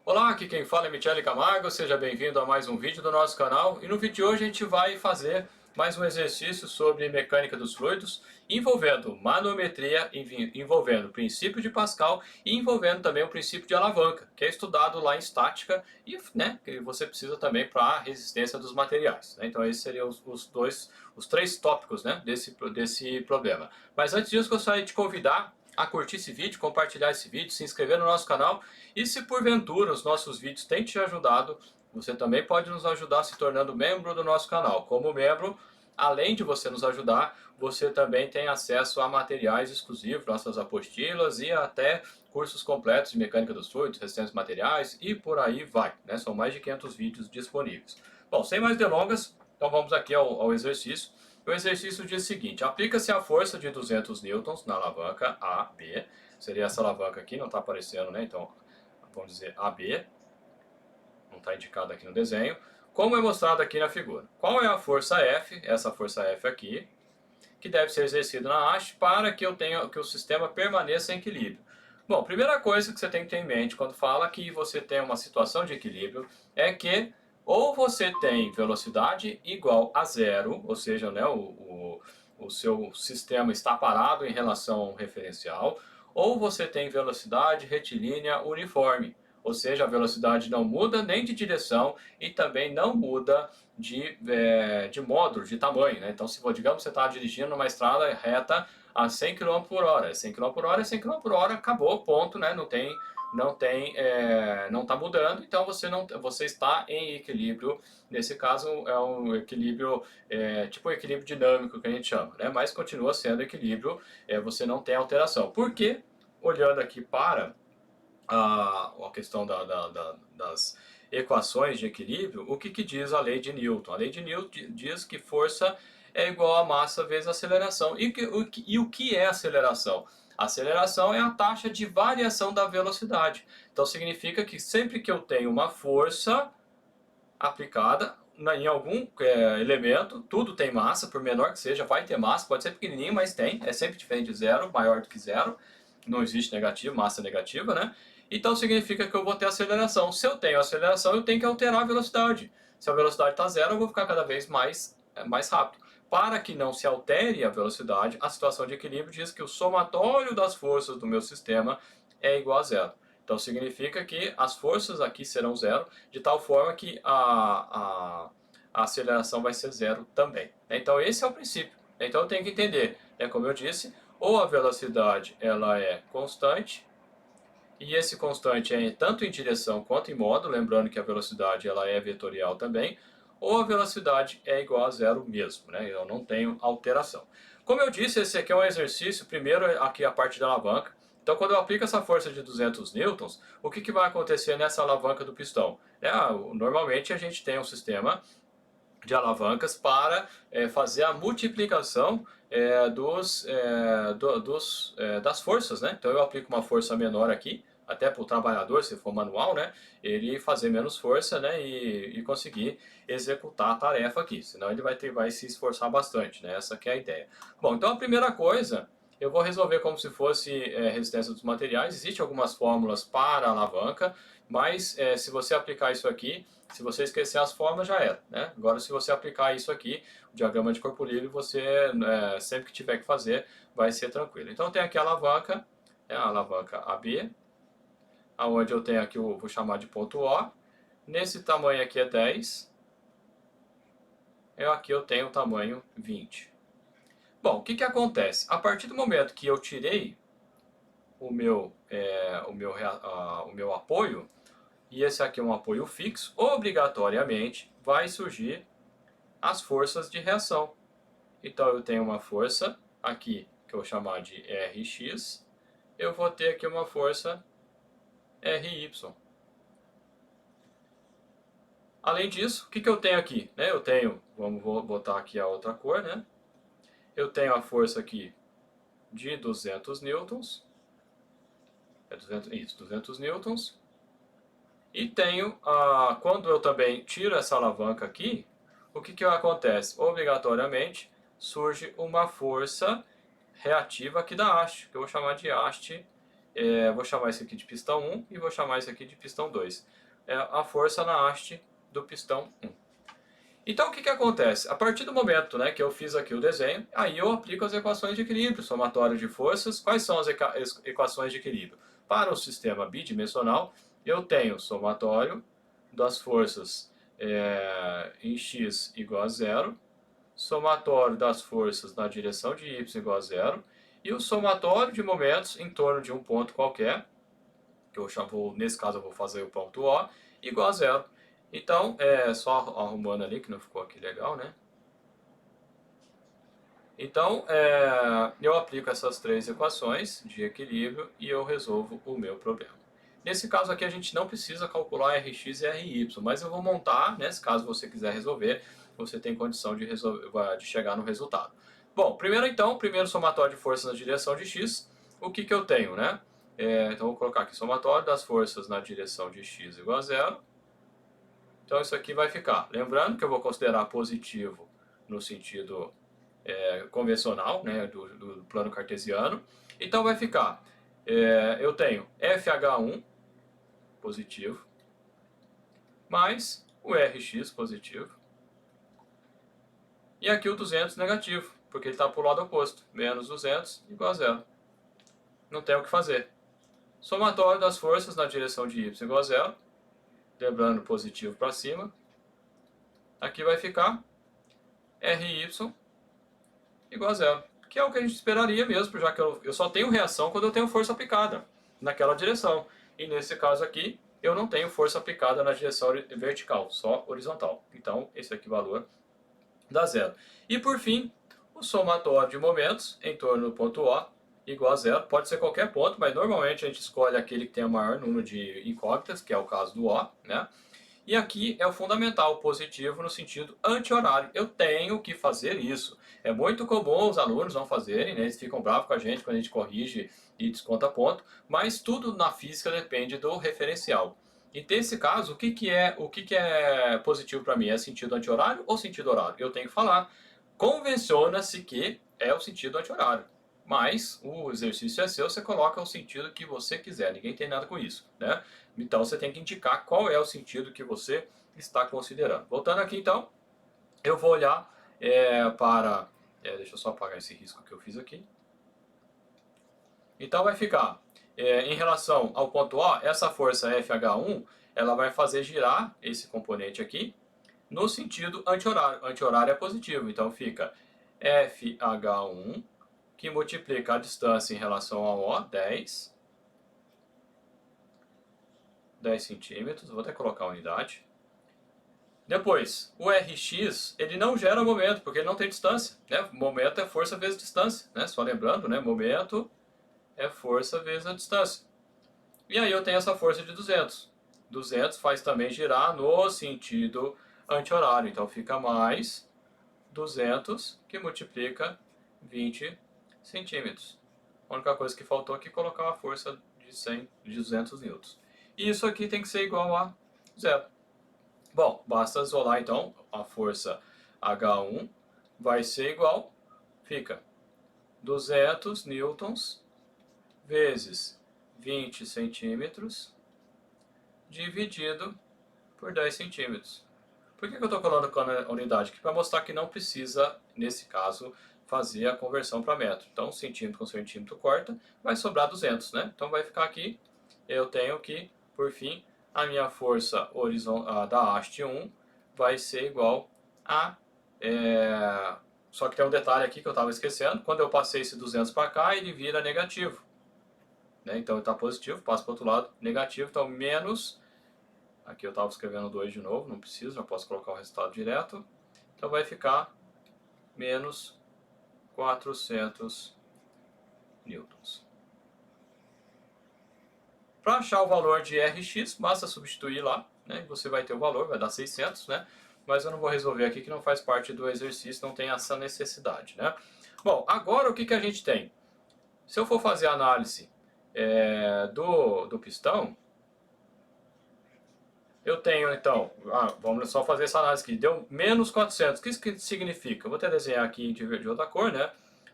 Olá, aqui quem fala é Michele Camargo, seja bem-vindo a mais um vídeo do nosso canal. E no vídeo de hoje a gente vai fazer mais um exercício sobre mecânica dos fluidos, envolvendo manometria, envolvendo o princípio de Pascal e envolvendo também o princípio de alavanca, que é estudado lá em estática e que você precisa também para a resistência dos materiais. Então esses seriam os três tópicos, né, desse problema. Mas antes disso, gostaria de te convidar a curtir esse vídeo, compartilhar esse vídeo, se inscrever no nosso canal e se porventura os nossos vídeos têm te ajudado, você também pode nos ajudar se tornando membro do nosso canal. Como membro, além de você nos ajudar, você também tem acesso a materiais exclusivos, nossas apostilas e até cursos completos de mecânica dos fluidos, resistência de materiais e por aí vai, né? São mais de 500 vídeos disponíveis. Bom, sem mais delongas, então vamos aqui ao exercício. O exercício diz o seguinte: aplica-se a força de 200 newtons na alavanca AB, seria essa alavanca aqui, não está aparecendo, né? Então vamos dizer AB, não está indicado aqui no desenho, como é mostrado aqui na figura. Qual é a força F, essa força F aqui, que deve ser exercida na haste para que que o sistema permaneça em equilíbrio? Bom, primeira coisa que você tem que ter em mente quando fala que você tem uma situação de equilíbrio é que ou você tem velocidade igual a zero, ou seja, né, o seu sistema está parado em relação a um referencial, ou você tem velocidade retilínea uniforme, ou seja, a velocidade não muda nem de direção e também não muda de módulo, de tamanho. Né? Então, se digamos você está dirigindo numa estrada reta a 100 km por hora, 100 km por hora é 100 km por hora, acabou, ponto, né? Não está mudando, então você está em equilíbrio. Nesse caso é um equilíbrio tipo um equilíbrio dinâmico que a gente chama, né? Mas continua sendo equilíbrio, você não tem alteração. Por quê? Olhando aqui para a questão das equações de equilíbrio, o que diz a lei de Newton? A lei de Newton diz que força é igual a massa vezes aceleração. E o que é aceleração? A aceleração é a taxa de variação da velocidade. Então significa que sempre que eu tenho uma força aplicada em algum elemento, tudo tem massa, por menor que seja, vai ter massa, pode ser pequenininho, mas tem, é sempre diferente de zero, maior do que zero, não existe negativo, massa negativa, né? Então significa que eu vou ter aceleração. Se eu tenho aceleração, eu tenho que alterar a velocidade. Se a velocidade está zero, eu vou ficar cada vez mais rápido. Para que não se altere a velocidade, a situação de equilíbrio diz que o somatório das forças do meu sistema é igual a zero. Então significa que as forças aqui serão zero, de tal forma que a aceleração vai ser zero também. Então esse é o princípio. Então eu tenho que entender, como eu disse, ou a velocidade ela é constante, e esse constante é tanto em direção quanto em módulo, lembrando que a velocidade ela é vetorial também, ou a velocidade é igual a zero mesmo, né? Eu não tenho alteração. Como eu disse, esse aqui é um exercício, primeiro aqui a parte da alavanca. Então quando eu aplico essa força de 200 newtons, o que vai acontecer nessa alavanca do pistão? Normalmente a gente tem um sistema de alavancas para fazer a multiplicação das forças, né? Então eu aplico uma força menor aqui, até para o trabalhador, se for manual, né? Ele fazer menos força, né? E conseguir executar a tarefa aqui, senão ele vai se esforçar bastante, né? Essa que é a ideia. Bom, então a primeira coisa eu vou resolver como se fosse resistência dos materiais. Existem algumas fórmulas para a alavanca, mas se você aplicar isso aqui, se você esquecer as fórmulas, já era. Né? Agora, se você aplicar isso aqui, o diagrama de corpo livre, você sempre que tiver que fazer, vai ser tranquilo. Então, tem aqui a alavanca AB, onde eu tenho aqui, vou chamar de ponto O. Nesse tamanho aqui é 10. Aqui eu tenho o tamanho 20. Bom, o que acontece? A partir do momento que eu tirei o meu apoio, e esse aqui é um apoio fixo, obrigatoriamente vai surgir as forças de reação. Então eu tenho uma força aqui, que eu vou chamar de Rx, eu vou ter aqui uma força Ry. Além disso, o que eu tenho aqui? Vou botar aqui a outra cor, né? Eu tenho a força aqui de 200 newtons, 200 newtons, e tenho, quando eu também tiro essa alavanca aqui, o que acontece? Obrigatoriamente surge uma força reativa aqui da haste, que eu vou chamar de haste vou chamar esse aqui de pistão 1 e vou chamar esse aqui de pistão 2. É a força na haste do pistão 1. Então o que acontece? A partir do momento, né, que eu fiz aqui o desenho, aí eu aplico as equações de equilíbrio, somatório de forças. Quais são as equações de equilíbrio? Para o sistema bidimensional, eu tenho somatório das forças em x igual a zero, somatório das forças na direção de y igual a zero, e o somatório de momentos em torno de um ponto qualquer, que eu já vou, nesse caso eu vou fazer o ponto O, igual a zero. Então, só arrumando ali, que não ficou aqui legal, né? Então, eu aplico essas três equações de equilíbrio e eu resolvo o meu problema. Nesse caso aqui a gente não precisa calcular Rx e Ry, mas eu vou montar, né, se caso você quiser resolver, você tem condição de chegar no resultado. Bom, primeiro somatório de forças na direção de x, o que eu tenho, né? Então vou colocar aqui somatório das forças na direção de x igual a zero. Então isso aqui vai ficar, lembrando que eu vou considerar positivo no sentido convencional, né, do plano cartesiano. Então vai ficar, eu tenho FH1 positivo, mais o Rx positivo, e aqui o 200 negativo, porque ele está para o lado oposto, menos 200 igual a zero. Não tem o que fazer. Somatório das forças na direção de y igual a zero, lembrando positivo para cima, aqui vai ficar Ry igual a zero, que é o que a gente esperaria mesmo, já que eu só tenho reação quando eu tenho força aplicada naquela direção. E nesse caso aqui, eu não tenho força aplicada na direção vertical, só horizontal. Então, esse aqui valor dá zero. E por fim, o somatório de momentos em torno do ponto O igual a zero. Pode ser qualquer ponto, mas normalmente a gente escolhe aquele que tem o maior número de incógnitas, que é o caso do O, né? E aqui é o fundamental, positivo no sentido anti-horário. Eu tenho que fazer isso. É muito comum os alunos não fazerem, né? Eles ficam bravos com a gente quando a gente corrige e desconta ponto, mas tudo na física depende do referencial. E nesse caso, o que é positivo para mim? É sentido anti-horário ou sentido horário? Eu tenho que falar. Convenciona-se que é o sentido anti-horário. Mas o exercício é seu, você coloca o sentido que você quiser, ninguém tem nada com isso, né? Então você tem que indicar qual é o sentido que você está considerando. Voltando aqui então, eu vou olhar para... deixa eu só apagar esse risco que eu fiz aqui. Então vai ficar, em relação ao ponto O, essa força FH1, ela vai fazer girar esse componente aqui no sentido anti-horário. Anti-horário é positivo, então fica FH1, que multiplica a distância em relação ao O, 10 centímetros, vou até colocar a unidade. Depois, o Rx, ele não gera momento, porque ele não tem distância, né? Momento é força vezes distância, né? Só lembrando, né? Momento é força vezes a distância. E aí eu tenho essa força de 200. 200 faz também girar no sentido anti-horário, então fica mais 200, que multiplica 20 centímetros. A única coisa que faltou aqui é colocar uma força de 200 newtons. E isso aqui tem que ser igual a zero. Bom, basta isolar então a força H1 vai ser igual, fica 200 newtons vezes 20 centímetros dividido por 10 centímetros. Por que eu estou colocando a unidade aqui? Para mostrar que não precisa, nesse caso, fazer a conversão para metro. Então, centímetro com centímetro corta, vai sobrar 200, né? Então vai ficar aqui, eu tenho que, por fim, a minha força da haste 1 vai ser igual a... Só que tem um detalhe aqui que eu estava esquecendo, quando eu passei esse 200 para cá, ele vira negativo. Né? Então está positivo, passa para o outro lado, negativo, então menos... Aqui eu estava escrevendo 2 de novo, não preciso, já posso colocar o resultado direto. Então vai ficar menos 400 newtons. Para achar o valor de Rx, basta substituir lá, né? Você vai ter o valor, vai dar 600, né? Mas eu não vou resolver aqui, que não faz parte do exercício, não tem essa necessidade, né? Bom, agora o que a gente tem? Se eu for fazer a análise do pistão, eu tenho, então, vamos só fazer essa análise aqui, deu menos 400. O que isso significa? Eu vou até desenhar aqui de outra cor, né?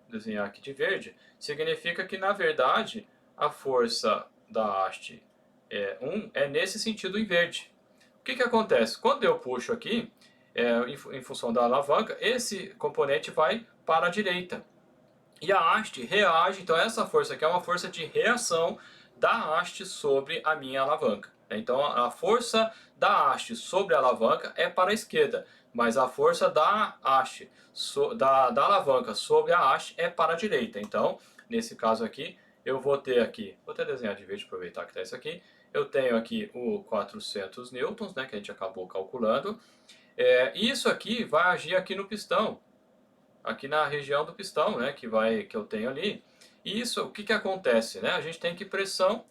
Desenhar aqui de verde. Significa que, na verdade, a força da haste 1 é nesse sentido em verde. O que acontece? Quando eu puxo aqui, em função da alavanca, esse componente vai para a direita. E a haste reage, então essa força aqui é uma força de reação da haste sobre a minha alavanca. Então a força da haste sobre a alavanca é para a esquerda, mas a força da haste, da alavanca sobre a haste é para a direita. Então, nesse caso aqui, eu vou ter aqui, vou até desenhar de vez, aproveitar que está isso aqui, eu tenho aqui o 400 newtons, né, que a gente acabou calculando. Isso aqui vai agir aqui no pistão, aqui na região do pistão, né, que eu tenho ali. E isso, o que acontece, né? A gente tem que pressão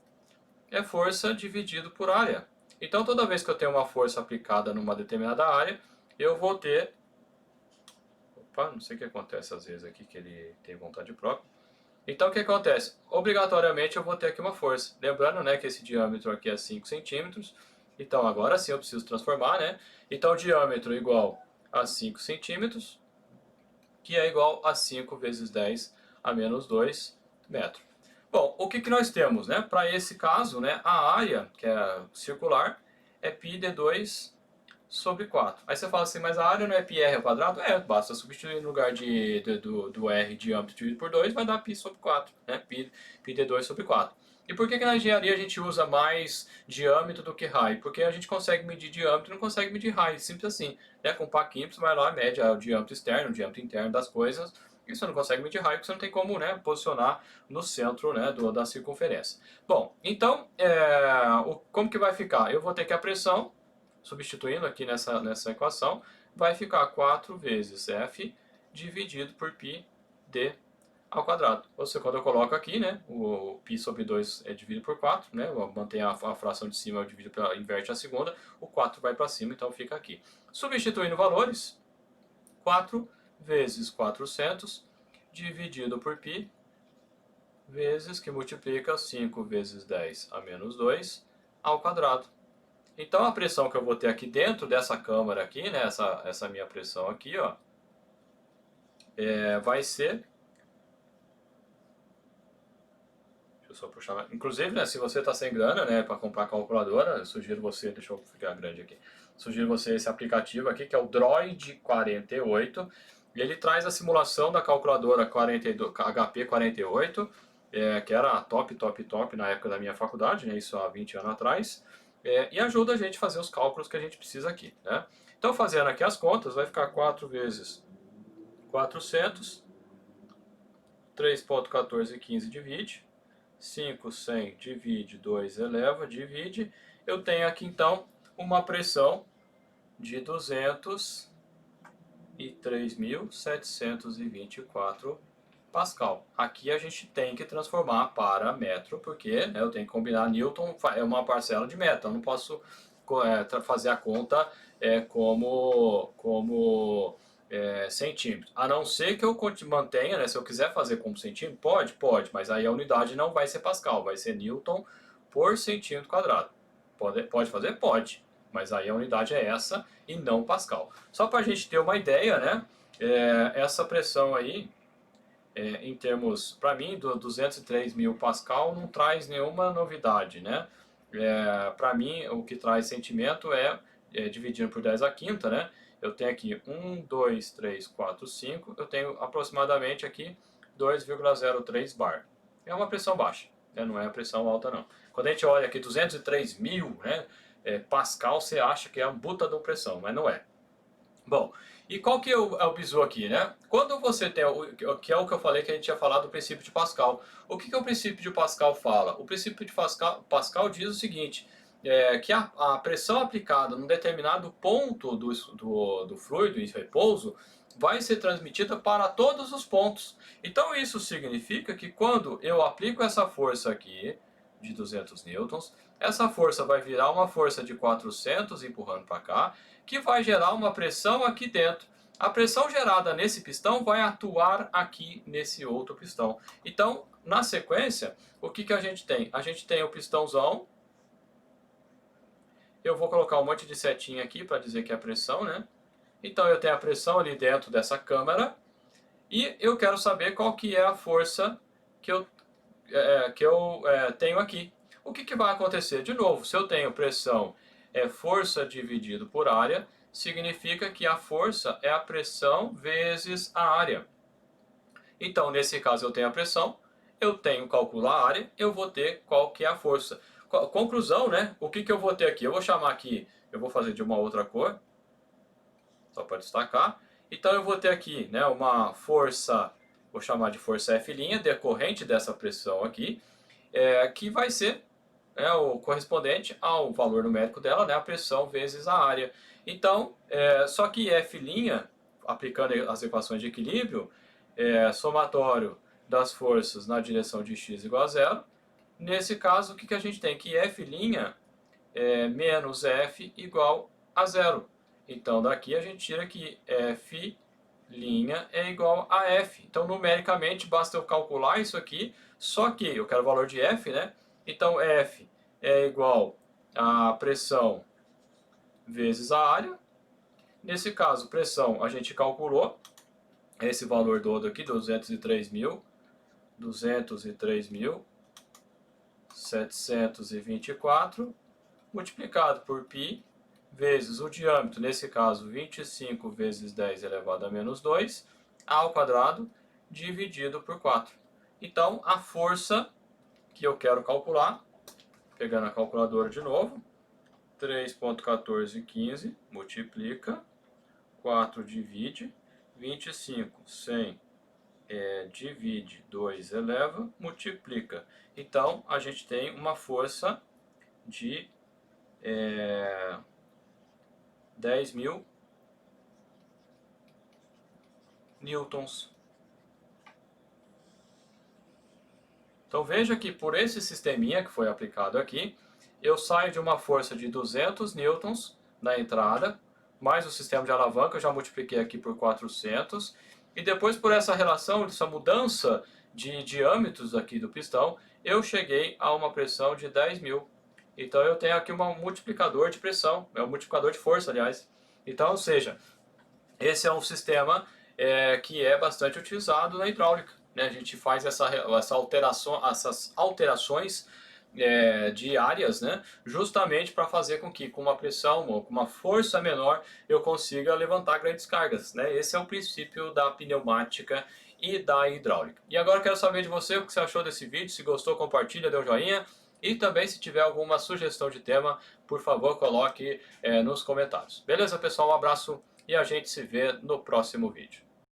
é força dividido por área. Então toda vez que eu tenho uma força aplicada numa determinada área, eu vou ter... Opa, não sei o que acontece às vezes aqui, que ele tem vontade própria. Então o que acontece? Obrigatoriamente eu vou ter aqui uma força. Lembrando, né, que esse diâmetro aqui é 5 centímetros. Então agora sim eu preciso transformar, né? Então diâmetro igual a 5 centímetros, que é igual a 5 vezes 10 a menos 2 metros. Bom, o que nós temos, né? Para esse caso, né, a área, que é circular, é πd2 sobre 4. Aí você fala assim, mas a área não é πr ao quadrado? Basta substituir no lugar do r diâmetro dividido por 2, vai dar π sobre 4, né? πd2 sobre 4. E por que na engenharia a gente usa mais diâmetro do que raio? Porque a gente consegue medir diâmetro e não consegue medir raio, simples assim. Né? Com paquímetros vai lá, mede o diâmetro externo, o diâmetro interno das coisas, e você não consegue medir raio porque você não tem como, né, posicionar no centro, né, da circunferência. Bom, então, como que vai ficar? Eu vou ter que a pressão, substituindo aqui nessa equação, vai ficar 4 vezes F dividido por π d ao quadrado. Ou seja, quando eu coloco aqui, né, o π sobre 2 é dividido por 4, né, mantém a fração de cima, eu divido inverte a segunda, o 4 vai para cima, então fica aqui. Substituindo valores, 4 vezes 400 dividido por π vezes, que multiplica 5 vezes 10 a menos 2 ao quadrado. Então a pressão que eu vou ter aqui dentro dessa câmara aqui, né, essa minha pressão aqui, ó, vai ser... Deixa eu só puxar... Inclusive, né, se você está sem grana, né, para comprar calculadora, eu sugiro você... Deixa eu ficar grande aqui. Sugiro você esse aplicativo aqui, que é o Droid 48. Ele traz a simulação da calculadora HP 48, que era top na época da minha faculdade, né, isso há 20 anos atrás. E ajuda a gente a fazer os cálculos que a gente precisa aqui, né? Então, fazendo aqui as contas, vai ficar 4 vezes 400, 3,1415 divide, 5, 100 divide, 2 eleva, divide. Eu tenho aqui, então, uma pressão de 203.724 Pascal. Aqui a gente tem que transformar para metro, porque, né, eu tenho que combinar Newton, é uma parcela de metro, eu não posso fazer a conta como centímetro. A não ser que eu mantenha, né, se eu quiser fazer como centímetro, pode, mas aí a unidade não vai ser Pascal, vai ser Newton por centímetro quadrado. Pode fazer? Pode, mas aí a unidade é essa e não Pascal. Só para a gente ter uma ideia, né, essa pressão aí, em termos, para mim, do 203 mil Pascal não traz nenhuma novidade, né? Para mim, o que traz sentimento dividindo por 10 a quinta, né? Eu tenho aqui 1, 2, 3, 4, 5, eu tenho aproximadamente aqui 2,03 bar. É uma pressão baixa, né? Não é a pressão alta não. Quando a gente olha aqui 203 mil, né, Pascal, você acha que é uma puta de pressão, mas não é. Bom, e qual que é o bizu aqui, né? Quando você tem, que é o que eu falei que a gente ia falar do princípio de Pascal. O que o princípio de Pascal fala? O princípio de Pascal diz o seguinte, que a pressão aplicada num determinado ponto do fluido em repouso vai ser transmitida para todos os pontos. Então isso significa que quando eu aplico essa força aqui, de 200 newtons, essa força vai virar uma força de 400 empurrando para cá, que vai gerar uma pressão aqui dentro. A pressão gerada nesse pistão vai atuar aqui nesse outro pistão. Então, na sequência, o que a gente tem? A gente tem o pistãozão. Eu vou colocar um monte de setinha aqui para dizer que é a pressão, né? Então eu tenho a pressão ali dentro dessa câmara. E eu quero saber qual que é a força que eu tenho aqui. O que vai acontecer? De novo, se eu tenho pressão força dividido por área, significa que a força é a pressão vezes a área. Então, nesse caso, eu tenho a pressão, eu tenho que calcular a área, eu vou ter qual que é a força. Conclusão, né? O que eu vou ter aqui? Eu vou chamar aqui, eu vou fazer de uma outra cor, só para destacar. Então, eu vou ter aqui, né, uma força, vou chamar de força F', decorrente dessa pressão aqui, que vai ser o correspondente ao valor numérico dela, né, a pressão vezes a área. Então, só que F', aplicando as equações de equilíbrio, somatório das forças na direção de x igual a zero. Nesse caso, o que a gente tem? Que F' menos F igual a zero. Então, daqui a gente tira que F' é igual a F. Então, numericamente, basta eu calcular isso aqui, só que eu quero o valor de F, né? Então, F é igual a pressão vezes a área. Nesse caso, pressão a gente calculou, esse valor todo aqui, 203.724, multiplicado por π, vezes o diâmetro, nesse caso 25 vezes 10 elevado a menos 2, ao quadrado, dividido por 4. Então, a força que eu quero calcular, pegando a calculadora de novo, 3,1415, multiplica, 4 divide, 25, 100, divide, 2 eleva, multiplica. Então, a gente tem uma força de 10.000 newtons. Então veja que por esse sisteminha que foi aplicado aqui, eu saio de uma força de 200 newtons na entrada, mais o sistema de alavanca, eu já multipliquei aqui por 400, e depois por essa relação, essa mudança de diâmetros aqui do pistão, eu cheguei a uma pressão de 10.000. Então eu tenho aqui um multiplicador de pressão, um multiplicador de força, aliás. Então, ou seja, esse é um sistema que é bastante utilizado na hidráulica, né? A gente faz essas alterações de áreas, né? Justamente para fazer com que com uma pressão ou com uma força menor eu consiga levantar grandes cargas, né? Esse é o princípio da pneumática e da hidráulica. E agora eu quero saber de você o que você achou desse vídeo. Se gostou, compartilha, dê um joinha. E também, se tiver alguma sugestão de tema, por favor, coloque nos comentários. Beleza, pessoal? Um abraço e a gente se vê no próximo vídeo.